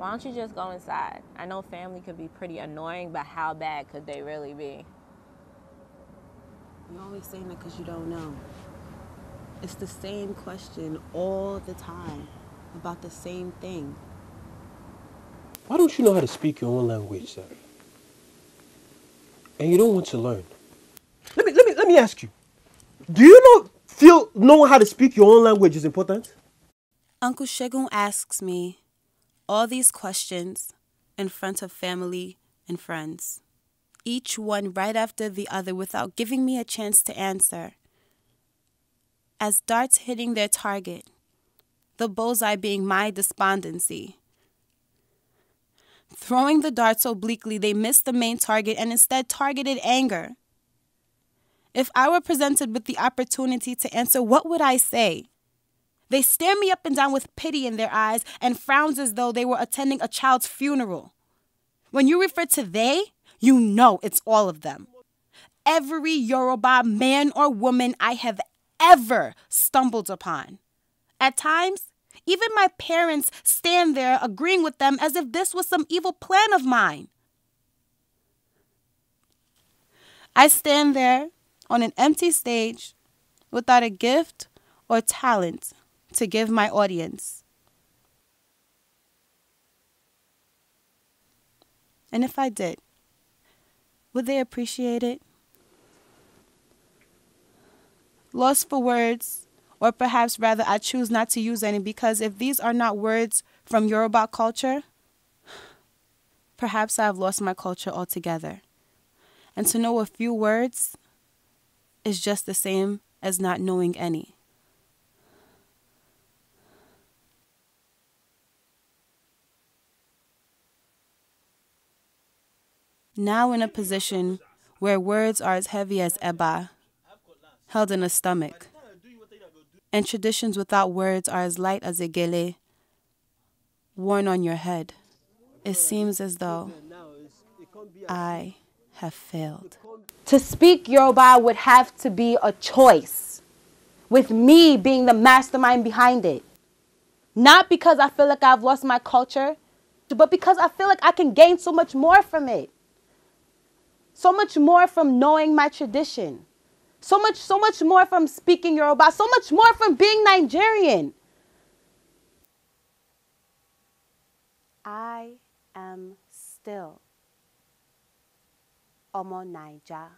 Why don't you just go inside? I know family could be pretty annoying, but how bad could they really be? You're always saying that because you don't know. It's the same question all the time about the same thing. Why don't you know how to speak your own language, sir? And you don't want to learn. Let me ask you. Do you feel knowing how to speak your own language is important? Uncle Shegun asks me all these questions in front of family and friends, each one right after the other without giving me a chance to answer. As darts hitting their target, the bullseye being my despondency. Throwing the darts obliquely, they missed the main target and instead targeted anger. If I were presented with the opportunity to answer, what would I say? They stare me up and down with pity in their eyes and frowns as though they were attending a child's funeral. When you refer to they, you know it's all of them. Every Yoruba man or woman I have ever stumbled upon. At times, even my parents stand there agreeing with them as if this was some evil plan of mine. I stand there on an empty stage without a gift or talent to give my audience. And if I did, would they appreciate it? Lost for words, or perhaps rather I choose not to use any, because if these are not words from Yoruba culture, perhaps I have lost my culture altogether. And to know a few words is just the same as not knowing any. Now in a position where words are as heavy as eba, held in a stomach, and traditions without words are as light as a gele, worn on your head, it seems as though I have failed. To speak Yoruba would have to be a choice, with me being the mastermind behind it. Not because I feel like I've lost my culture, but because I feel like I can gain so much more from it. So much more from knowing my tradition. So much more from speaking Yoruba. So much more from being Nigerian. I am still Omo Naija.